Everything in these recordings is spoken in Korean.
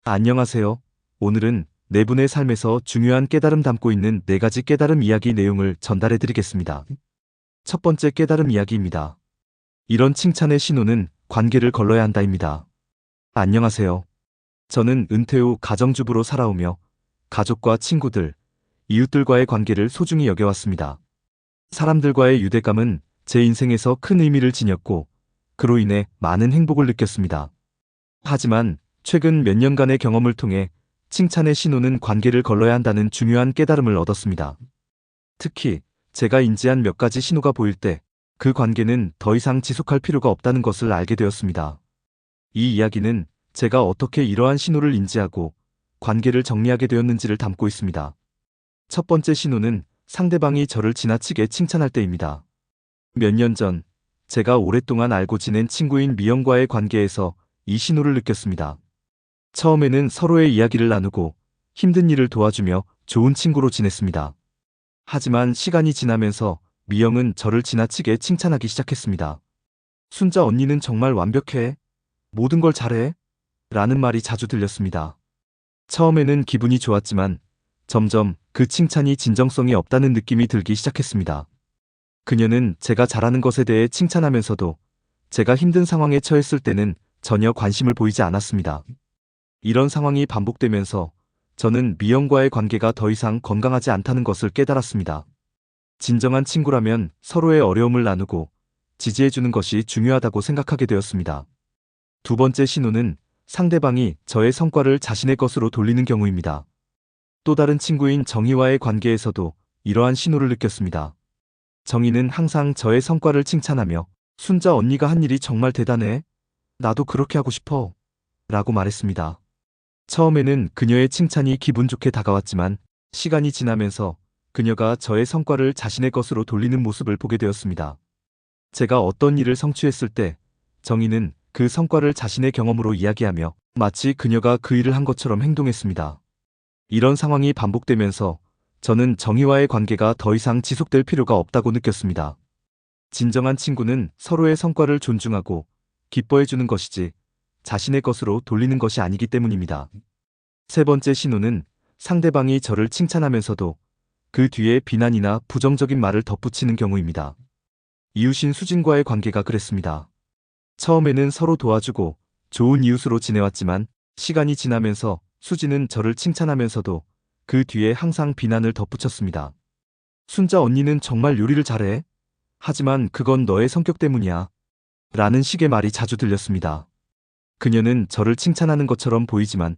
안녕하세요. 오늘은 네 분의 삶에서 중요한 깨달음 담고 있는 네 가지 깨달음 이야기 내용을 전달해 드리겠습니다. 첫 번째 깨달음 이야기입니다. 이런 칭찬의 신호는 관계를 걸러야 한다입니다. 안녕하세요. 저는 은퇴 후 가정주부로 살아오며 가족과 친구들, 이웃들과의 관계를 소중히 여겨왔습니다. 사람들과의 유대감은 제 인생에서 큰 의미를 지녔고, 그로 인해 많은 행복을 느꼈습니다. 하지만 최근 몇 년간의 경험을 통해 칭찬의 신호는 관계를 걸러야 한다는 중요한 깨달음을 얻었습니다. 특히 제가 인지한 몇 가지 신호가 보일 때 그 관계는 더 이상 지속할 필요가 없다는 것을 알게 되었습니다. 이 이야기는 제가 어떻게 이러한 신호를 인지하고 관계를 정리하게 되었는지를 담고 있습니다. 첫 번째 신호는 상대방이 저를 지나치게 칭찬할 때입니다. 몇 년 전 제가 오랫동안 알고 지낸 친구인 미영과의 관계에서 이 신호를 느꼈습니다. 처음에는 서로의 이야기를 나누고 힘든 일을 도와주며 좋은 친구로 지냈습니다. 하지만 시간이 지나면서 미영은 저를 지나치게 칭찬하기 시작했습니다. 순자 언니는 정말 완벽해. 모든 걸 잘해. 라는 말이 자주 들렸습니다. 처음에는 기분이 좋았지만 점점 그 칭찬이 진정성이 없다는 느낌이 들기 시작했습니다. 그녀는 제가 잘하는 것에 대해 칭찬하면서도 제가 힘든 상황에 처했을 때는 전혀 관심을 보이지 않았습니다. 이런 상황이 반복되면서 저는 미영과의 관계가 더 이상 건강하지 않다는 것을 깨달았습니다. 진정한 친구라면 서로의 어려움을 나누고 지지해주는 것이 중요하다고 생각하게 되었습니다. 두 번째 신호는 상대방이 저의 성과를 자신의 것으로 돌리는 경우입니다. 또 다른 친구인 정희와의 관계에서도 이러한 신호를 느꼈습니다. 정희는 항상 저의 성과를 칭찬하며 순자 언니가 한 일이 정말 대단해. 나도 그렇게 하고 싶어. 라고 말했습니다. 처음에는 그녀의 칭찬이 기분 좋게 다가왔지만 시간이 지나면서 그녀가 저의 성과를 자신의 것으로 돌리는 모습을 보게 되었습니다. 제가 어떤 일을 성취했을 때 정희는 그 성과를 자신의 경험으로 이야기하며 마치 그녀가 그 일을 한 것처럼 행동했습니다. 이런 상황이 반복되면서 저는 정희와의 관계가 더 이상 지속될 필요가 없다고 느꼈습니다. 진정한 친구는 서로의 성과를 존중하고 기뻐해주는 것이지 자신의 것으로 돌리는 것이 아니기 때문입니다. 세 번째 신호는 상대방이 저를 칭찬하면서도 그 뒤에 비난이나 부정적인 말을 덧붙이는 경우입니다. 이웃인 수진과의 관계가 그랬습니다. 처음에는 서로 도와주고 좋은 이웃으로 지내왔지만 시간이 지나면서 수진은 저를 칭찬하면서도 그 뒤에 항상 비난을 덧붙였습니다. 순자 언니는 정말 요리를 잘해. 하지만 그건 너의 성격 때문이야. 라는 식의 말이 자주 들렸습니다. 그녀는 저를 칭찬하는 것처럼 보이지만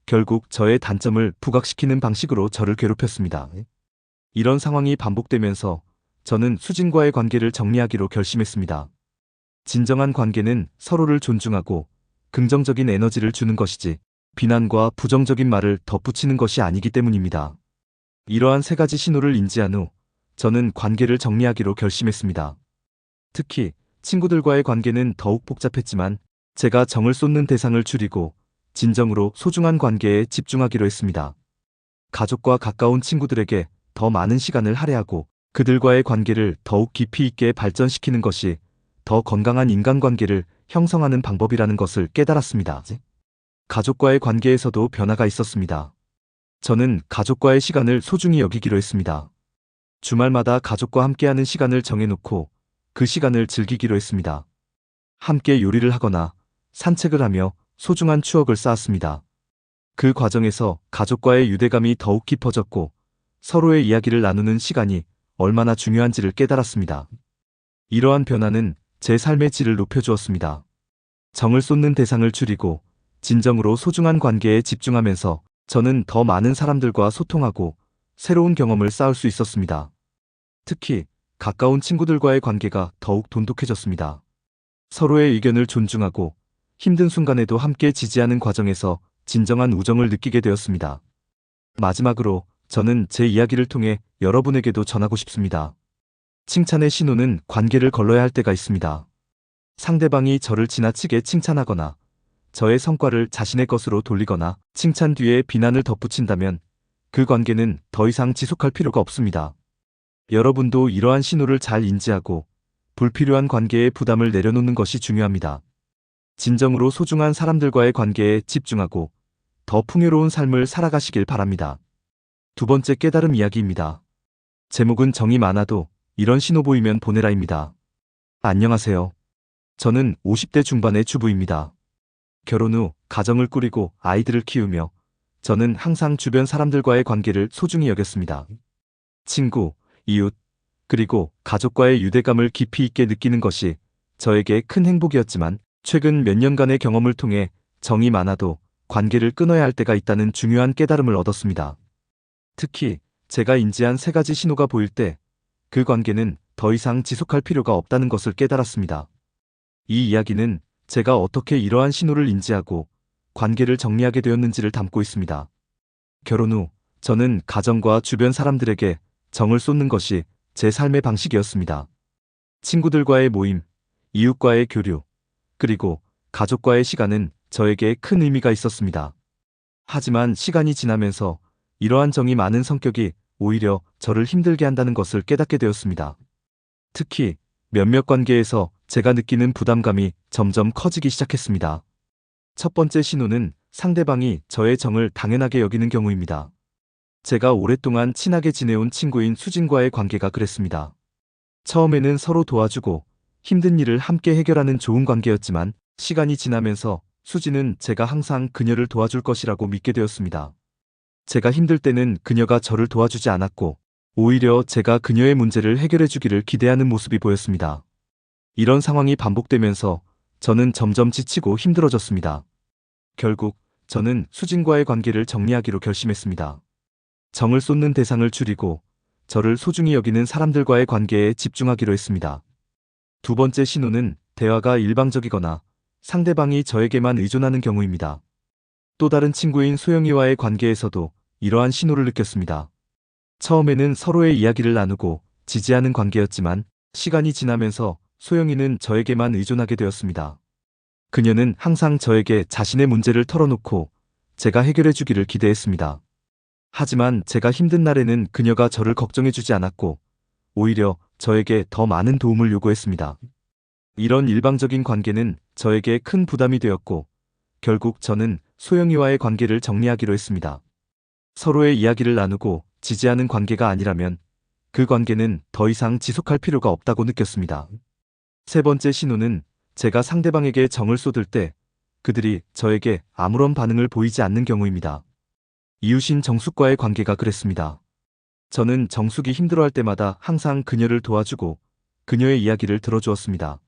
결국 저의 단점을 부각시키는 방식으로 저를 괴롭혔습니다. 이런 상황이 반복되면서 저는 수진과의 관계를 정리하기로 결심했습니다. 진정한 관계는 서로를 존중하고 긍정적인 에너지를 주는 것이지 비난과 부정적인 말을 덧붙이는 것이 아니기 때문입니다. 이러한 세 가지 신호를 인지한 후 저는 관계를 정리하기로 결심했습니다. 특히 친구들과의 관계는 더욱 복잡했지만 제가 정을 쏟는 대상을 줄이고 진정으로 소중한 관계에 집중하기로 했습니다. 가족과 가까운 친구들에게 더 많은 시간을 할애하고 그들과의 관계를 더욱 깊이 있게 발전시키는 것이 더 건강한 인간관계를 형성하는 방법이라는 것을 깨달았습니다. 가족과의 관계에서도 변화가 있었습니다. 저는 가족과의 시간을 소중히 여기기로 했습니다. 주말마다 가족과 함께하는 시간을 정해놓고 그 시간을 즐기기로 했습니다. 함께 요리를 하거나 산책을 하며 소중한 추억을 쌓았습니다. 그 과정에서 가족과의 유대감이 더욱 깊어졌고 서로의 이야기를 나누는 시간이 얼마나 중요한지를 깨달았습니다. 이러한 변화는 제 삶의 질을 높여주었습니다. 정을 쏟는 대상을 줄이고 진정으로 소중한 관계에 집중하면서 저는 더 많은 사람들과 소통하고 새로운 경험을 쌓을 수 있었습니다. 특히 가까운 친구들과의 관계가 더욱 돈독해졌습니다. 서로의 의견을 존중하고 힘든 순간에도 함께 지지하는 과정에서 진정한 우정을 느끼게 되었습니다. 마지막으로 저는 제 이야기를 통해 여러분에게도 전하고 싶습니다. 칭찬의 신호는 관계를 걸러야 할 때가 있습니다. 상대방이 저를 지나치게 칭찬하거나 저의 성과를 자신의 것으로 돌리거나 칭찬 뒤에 비난을 덧붙인다면 그 관계는 더 이상 지속할 필요가 없습니다. 여러분도 이러한 신호를 잘 인지하고 불필요한 관계에 부담을 내려놓는 것이 중요합니다. 진정으로 소중한 사람들과의 관계에 집중하고 더 풍요로운 삶을 살아가시길 바랍니다. 두 번째 깨달음 이야기입니다. 제목은 정이 많아도 이런 신호 보이면 보내라입니다. 안녕하세요. 저는 50대 중반의 주부입니다. 결혼 후 가정을 꾸리고 아이들을 키우며 저는 항상 주변 사람들과의 관계를 소중히 여겼습니다. 친구, 이웃, 그리고 가족과의 유대감을 깊이 있게 느끼는 것이 저에게 큰 행복이었지만 최근 몇 년간의 경험을 통해 정이 많아도 관계를 끊어야 할 때가 있다는 중요한 깨달음을 얻었습니다. 특히 제가 인지한 세 가지 신호가 보일 때 그 관계는 더 이상 지속할 필요가 없다는 것을 깨달았습니다. 이 이야기는 제가 어떻게 이러한 신호를 인지하고 관계를 정리하게 되었는지를 담고 있습니다. 결혼 후 저는 가정과 주변 사람들에게 정을 쏟는 것이 제 삶의 방식이었습니다. 친구들과의 모임, 이웃과의 교류, 그리고 가족과의 시간은 저에게 큰 의미가 있었습니다. 하지만 시간이 지나면서 이러한 정이 많은 성격이 오히려 저를 힘들게 한다는 것을 깨닫게 되었습니다. 특히 몇몇 관계에서 제가 느끼는 부담감이 점점 커지기 시작했습니다. 첫 번째 신호는 상대방이 저의 정을 당연하게 여기는 경우입니다. 제가 오랫동안 친하게 지내온 친구인 수진과의 관계가 그랬습니다. 처음에는 서로 도와주고 힘든 일을 함께 해결하는 좋은 관계였지만 시간이 지나면서 수진은 제가 항상 그녀를 도와줄 것이라고 믿게 되었습니다. 제가 힘들 때는 그녀가 저를 도와주지 않았고 오히려 제가 그녀의 문제를 해결해 주기를 기대하는 모습이 보였습니다. 이런 상황이 반복되면서 저는 점점 지치고 힘들어졌습니다. 결국 저는 수진과의 관계를 정리하기로 결심했습니다. 정을 쏟는 대상을 줄이고 저를 소중히 여기는 사람들과의 관계에 집중하기로 했습니다. 두 번째 신호는 대화가 일방적이거나 상대방이 저에게만 의존하는 경우입니다. 또 다른 친구인 소영이와의 관계에서도 이러한 신호를 느꼈습니다. 처음에는 서로의 이야기를 나누고 지지하는 관계였지만 시간이 지나면서 소영이는 저에게만 의존하게 되었습니다. 그녀는 항상 저에게 자신의 문제를 털어놓고 제가 해결해 주기를 기대했습니다. 하지만 제가 힘든 날에는 그녀가 저를 걱정해주지 않았고 오히려 저에게 더 많은 도움을 요구했습니다. 이런 일방적인 관계는 저에게 큰 부담이 되었고 결국 저는 소영이와의 관계를 정리하기로 했습니다. 서로의 이야기를 나누고 지지하는 관계가 아니라면 그 관계는 더 이상 지속할 필요가 없다고 느꼈습니다. 세 번째 신호는 제가 상대방에게 정을 쏟을 때 그들이 저에게 아무런 반응을 보이지 않는 경우입니다. 이웃인 정숙과의 관계가 그랬습니다. 저는 정숙이 힘들어할 때마다 항상 그녀를 도와주고 그녀의 이야기를 들어주었습니다.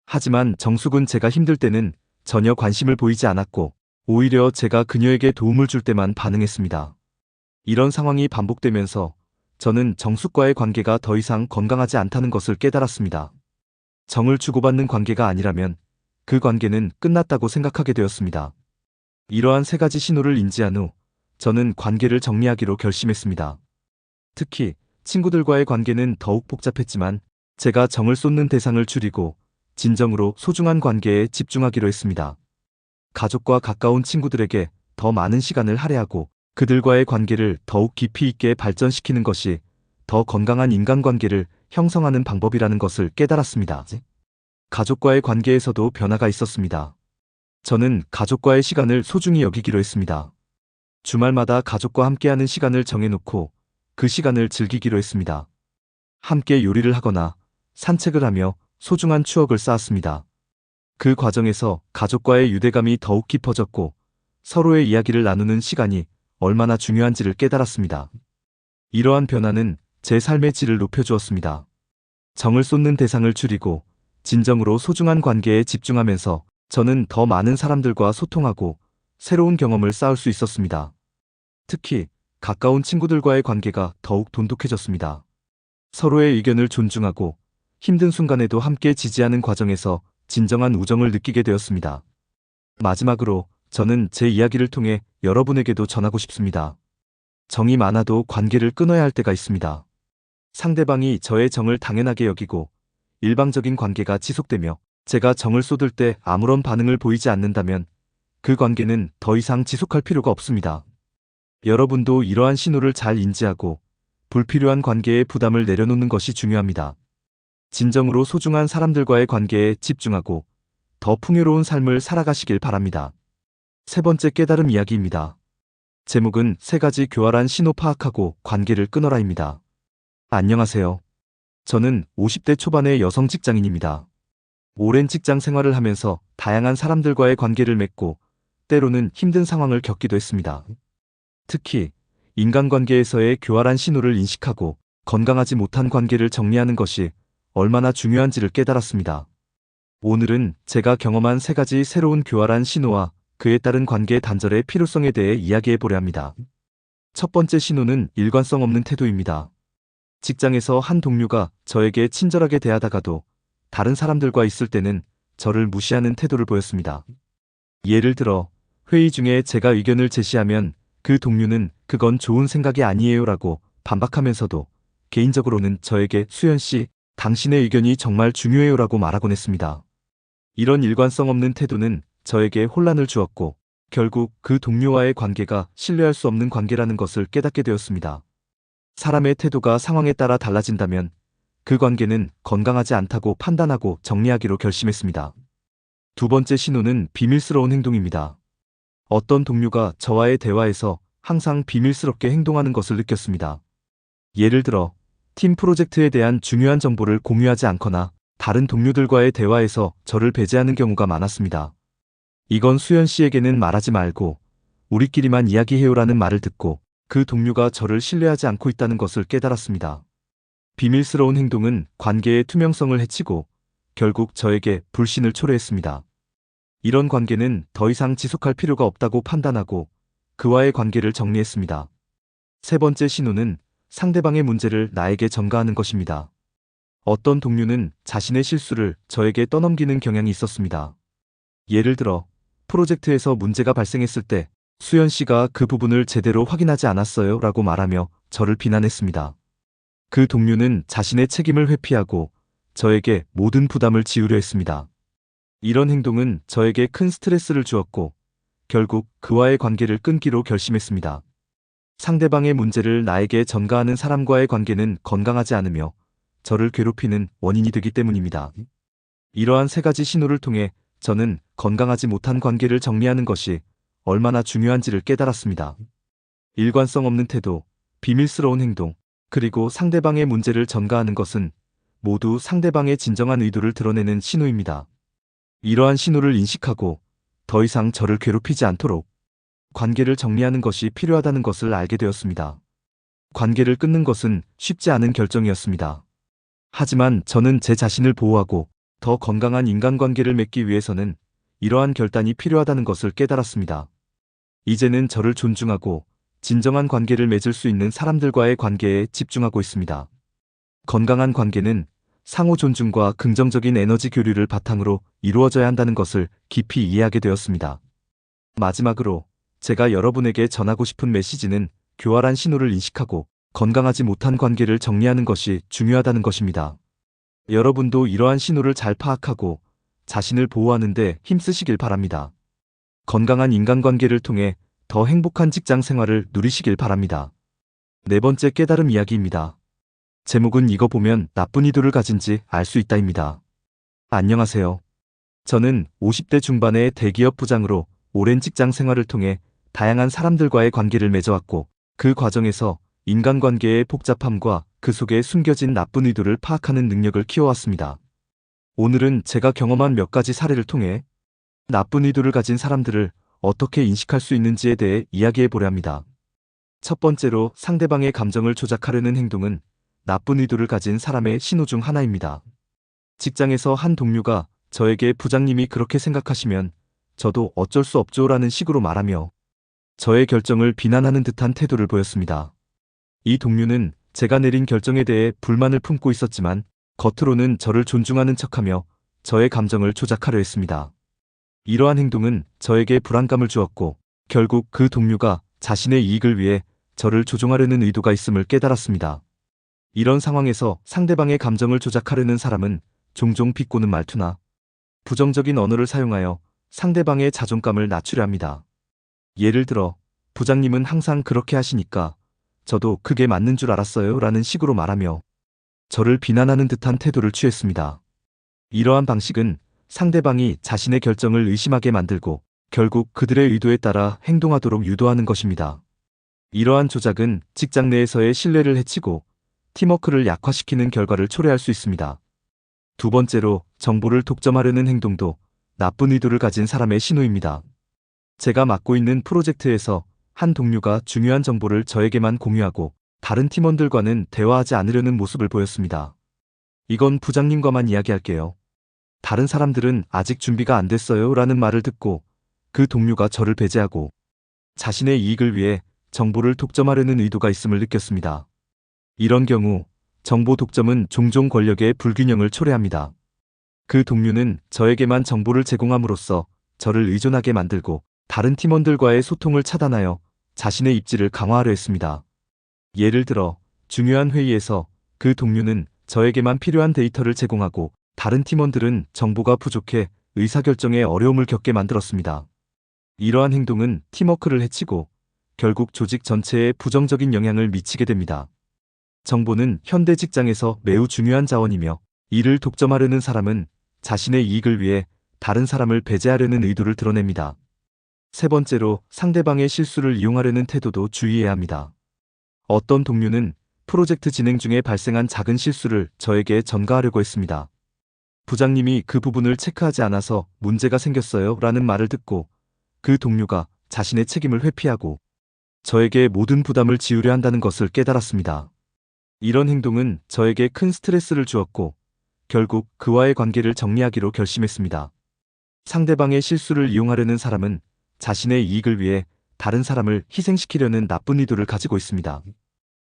하지만 정숙은 제가 힘들 때는 전혀 관심을 보이지 않았고 오히려 제가 그녀에게 도움을 줄 때만 반응했습니다. 이런 상황이 반복되면서 저는 정숙과의 관계가 더 이상 건강하지 않다는 것을 깨달았습니다. 정을 주고받는 관계가 아니라면 그 관계는 끝났다고 생각하게 되었습니다. 이러한 세 가지 신호를 인지한 후 저는 관계를 정리하기로 결심했습니다. 특히 친구들과의 관계는 더욱 복잡했지만 제가 정을 쏟는 대상을 줄이고 진정으로 소중한 관계에 집중하기로 했습니다. 가족과 가까운 친구들에게 더 많은 시간을 할애하고 그들과의 관계를 더욱 깊이 있게 발전시키는 것이 더 건강한 인간관계를 형성하는 방법이라는 것을 깨달았습니다. 가족과의 관계에서도 변화가 있었습니다. 저는 가족과의 시간을 소중히 여기기로 했습니다. 주말마다 가족과 함께하는 시간을 정해놓고 그 시간을 즐기기로 했습니다. 함께 요리를 하거나 산책을 하며 소중한 추억을 쌓았습니다. 그 과정에서 가족과의 유대감이 더욱 깊어졌고 서로의 이야기를 나누는 시간이 얼마나 중요한지를 깨달았습니다. 이러한 변화는 제 삶의 질을 높여주었습니다. 정을 쏟는 대상을 줄이고 진정으로 소중한 관계에 집중하면서 저는 더 많은 사람들과 소통하고 새로운 경험을 쌓을 수 있었습니다. 특히 가까운 친구들과의 관계가 더욱 돈독해졌습니다. 서로의 의견을 존중하고 힘든 순간에도 함께 지지하는 과정에서 진정한 우정을 느끼게 되었습니다. 마지막으로 저는 제 이야기를 통해 여러분에게도 전하고 싶습니다. 정이 많아도 관계를 끊어야 할 때가 있습니다. 상대방이 저의 정을 당연하게 여기고 일방적인 관계가 지속되며 제가 정을 쏟을 때 아무런 반응을 보이지 않는다면 그 관계는 더 이상 지속할 필요가 없습니다. 여러분도 이러한 신호를 잘 인지하고 불필요한 관계에 부담을 내려놓는 것이 중요합니다. 진정으로 소중한 사람들과의 관계에 집중하고 더 풍요로운 삶을 살아가시길 바랍니다. 세 번째 깨달음 이야기입니다. 제목은 세 가지 교활한 신호 파악하고 관계를 끊어라입니다. 안녕하세요. 저는 50대 초반의 여성 직장인입니다. 오랜 직장 생활을 하면서 다양한 사람들과의 관계를 맺고 때로는 힘든 상황을 겪기도 했습니다. 특히 인간관계에서의 교활한 신호를 인식하고 건강하지 못한 관계를 정리하는 것이 얼마나 중요한지를 깨달았습니다. 오늘은 제가 경험한 세 가지 새로운 교활한 신호와 그에 따른 관계 단절의 필요성에 대해 이야기해 보려 합니다. 첫 번째 신호는 일관성 없는 태도입니다. 직장에서 한 동료가 저에게 친절하게 대하다가도 다른 사람들과 있을 때는 저를 무시하는 태도를 보였습니다. 예를 들어 회의 중에 제가 의견을 제시하면 그 동료는 그건 좋은 생각이 아니에요라고 반박하면서도 개인적으로는 저에게 수연 씨, 당신의 의견이 정말 중요해요라고 말하곤 했습니다. 이런 일관성 없는 태도는 저에게 혼란을 주었고 결국 그 동료와의 관계가 신뢰할 수 없는 관계라는 것을 깨닫게 되었습니다. 사람의 태도가 상황에 따라 달라진다면 그 관계는 건강하지 않다고 판단하고 정리하기로 결심했습니다. 두 번째 신호는 비밀스러운 행동입니다. 어떤 동료가 저와의 대화에서 항상 비밀스럽게 행동하는 것을 느꼈습니다. 예를 들어 팀 프로젝트에 대한 중요한 정보를 공유하지 않거나 다른 동료들과의 대화에서 저를 배제하는 경우가 많았습니다. 이건 수연 씨에게는 말하지 말고 우리끼리만 이야기해요라는 말을 듣고 그 동료가 저를 신뢰하지 않고 있다는 것을 깨달았습니다. 비밀스러운 행동은 관계의 투명성을 해치고 결국 저에게 불신을 초래했습니다. 이런 관계는 더 이상 지속할 필요가 없다고 판단하고 그와의 관계를 정리했습니다. 세 번째 신호는 상대방의 문제를 나에게 전가하는 것입니다. 어떤 동료는 자신의 실수를 저에게 떠넘기는 경향이 있었습니다. 예를 들어 프로젝트에서 문제가 발생했을 때 수연 씨가 그 부분을 제대로 확인하지 않았어요 라고 말하며 저를 비난했습니다. 그 동료는 자신의 책임을 회피하고 저에게 모든 부담을 지우려 했습니다. 이런 행동은 저에게 큰 스트레스를 주었고 결국 그와의 관계를 끊기로 결심했습니다. 상대방의 문제를 나에게 전가하는 사람과의 관계는 건강하지 않으며 저를 괴롭히는 원인이 되기 때문입니다. 이러한 세 가지 신호를 통해 저는 건강하지 못한 관계를 정리하는 것이 얼마나 중요한지를 깨달았습니다. 일관성 없는 태도, 비밀스러운 행동, 그리고 상대방의 문제를 전가하는 것은 모두 상대방의 진정한 의도를 드러내는 신호입니다. 이러한 신호를 인식하고 더 이상 저를 괴롭히지 않도록 관계를 정리하는 것이 필요하다는 것을 알게 되었습니다. 관계를 끊는 것은 쉽지 않은 결정이었습니다. 하지만 저는 제 자신을 보호하고 더 건강한 인간관계를 맺기 위해서는 이러한 결단이 필요하다는 것을 깨달았습니다. 이제는 저를 존중하고 진정한 관계를 맺을 수 있는 사람들과의 관계에 집중하고 있습니다. 건강한 관계는 상호 존중과 긍정적인 에너지 교류를 바탕으로 이루어져야 한다는 것을 깊이 이해하게 되었습니다. 마지막으로 제가 여러분에게 전하고 싶은 메시지는 교활한 신호를 인식하고 건강하지 못한 관계를 정리하는 것이 중요하다는 것입니다. 여러분도 이러한 신호를 잘 파악하고 자신을 보호하는 데 힘쓰시길 바랍니다. 건강한 인간관계를 통해 더 행복한 직장 생활을 누리시길 바랍니다. 네 번째 깨달음 이야기입니다. 제목은 이거 보면 나쁜 의도를 가진지 알 수 있다입니다. 안녕하세요. 저는 50대 중반의 대기업 부장으로 오랜 직장 생활을 통해 다양한 사람들과의 관계를 맺어왔고 그 과정에서 인간관계의 복잡함과 그 속에 숨겨진 나쁜 의도를 파악하는 능력을 키워왔습니다. 오늘은 제가 경험한 몇 가지 사례를 통해 나쁜 의도를 가진 사람들을 어떻게 인식할 수 있는지에 대해 이야기해 보려 합니다. 첫 번째로 상대방의 감정을 조작하려는 행동은 나쁜 의도를 가진 사람의 신호 중 하나입니다. 직장에서 한 동료가 저에게 부장님이 그렇게 생각하시면 저도 어쩔 수 없죠라는 식으로 말하며 저의 결정을 비난하는 듯한 태도를 보였습니다. 이 동료는 제가 내린 결정에 대해 불만을 품고 있었지만 겉으로는 저를 존중하는 척하며 저의 감정을 조작하려 했습니다. 이러한 행동은 저에게 불안감을 주었고 결국 그 동료가 자신의 이익을 위해 저를 조종하려는 의도가 있음을 깨달았습니다. 이런 상황에서 상대방의 감정을 조작하려는 사람은 종종 비꼬는 말투나 부정적인 언어를 사용하여 상대방의 자존감을 낮추려 합니다. 예를 들어 부장님은 항상 그렇게 하시니까 저도 그게 맞는 줄 알았어요 라는 식으로 말하며 저를 비난하는 듯한 태도를 취했습니다. 이러한 방식은 상대방이 자신의 결정을 의심하게 만들고 결국 그들의 의도에 따라 행동하도록 유도하는 것입니다. 이러한 조작은 직장 내에서의 신뢰를 해치고 팀워크를 약화시키는 결과를 초래할 수 있습니다. 두 번째로, 정보를 독점하려는 행동도 나쁜 의도를 가진 사람의 신호입니다. 제가 맡고 있는 프로젝트에서 한 동료가 중요한 정보를 저에게만 공유하고 다른 팀원들과는 대화하지 않으려는 모습을 보였습니다. 이건 부장님과만 이야기할게요. 다른 사람들은 아직 준비가 안 됐어요 라는 말을 듣고 그 동료가 저를 배제하고 자신의 이익을 위해 정보를 독점하려는 의도가 있음을 느꼈습니다. 이런 경우 정보 독점은 종종 권력의 불균형을 초래합니다. 그 동료는 저에게만 정보를 제공함으로써 저를 의존하게 만들고 다른 팀원들과의 소통을 차단하여 자신의 입지를 강화하려 했습니다. 예를 들어 중요한 회의에서 그 동료는 저에게만 필요한 데이터를 제공하고 다른 팀원들은 정보가 부족해 의사결정에 어려움을 겪게 만들었습니다. 이러한 행동은 팀워크를 해치고 결국 조직 전체에 부정적인 영향을 미치게 됩니다. 정보는 현대 직장에서 매우 중요한 자원이며 이를 독점하려는 사람은 자신의 이익을 위해 다른 사람을 배제하려는 의도를 드러냅니다. 세 번째로, 상대방의 실수를 이용하려는 태도도 주의해야 합니다. 어떤 동료는 프로젝트 진행 중에 발생한 작은 실수를 저에게 전가하려고 했습니다. 부장님이 그 부분을 체크하지 않아서 문제가 생겼어요 라는 말을 듣고 그 동료가 자신의 책임을 회피하고 저에게 모든 부담을 지우려 한다는 것을 깨달았습니다. 이런 행동은 저에게 큰 스트레스를 주었고 결국 그와의 관계를 정리하기로 결심했습니다. 상대방의 실수를 이용하려는 사람은 자신의 이익을 위해 다른 사람을 희생시키려는 나쁜 의도를 가지고 있습니다.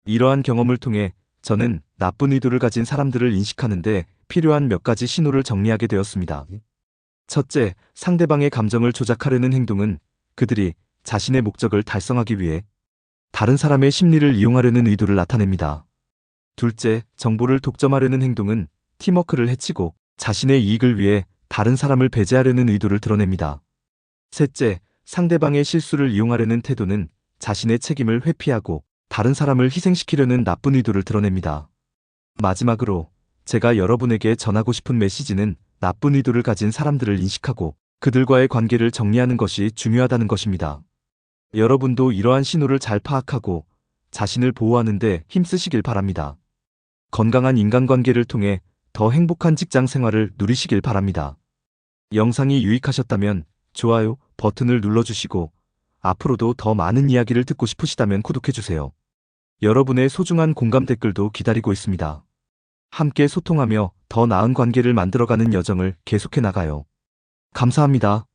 이러한 경험을 통해 저는 나쁜 의도를 가진 사람들을 인식하는데 필요한 몇 가지 신호를 정리하게 되었습니다. 첫째, 상대방의 감정을 조작하려는 행동은 그들이 자신의 목적을 달성하기 위해 다른 사람의 심리를 이용하려는 의도를 나타냅니다. 둘째, 정보를 독점하려는 행동은 팀워크를 해치고 자신의 이익을 위해 다른 사람을 배제하려는 의도를 드러냅니다. 셋째, 상대방의 실수를 이용하려는 태도는 자신의 책임을 회피하고 다른 사람을 희생시키려는 나쁜 의도를 드러냅니다. 마지막으로 제가 여러분에게 전하고 싶은 메시지는 나쁜 의도를 가진 사람들을 인식하고 그들과의 관계를 정리하는 것이 중요하다는 것입니다. 여러분도 이러한 신호를 잘 파악하고 자신을 보호하는 데 힘쓰시길 바랍니다. 건강한 인간관계를 통해 더 행복한 직장 생활을 누리시길 바랍니다. 영상이 유익하셨다면 좋아요 버튼을 눌러주시고 앞으로도 더 많은 이야기를 듣고 싶으시다면 구독해주세요. 여러분의 소중한 공감 댓글도 기다리고 있습니다. 함께 소통하며 더 나은 관계를 만들어가는 여정을 계속해 나가요. 감사합니다.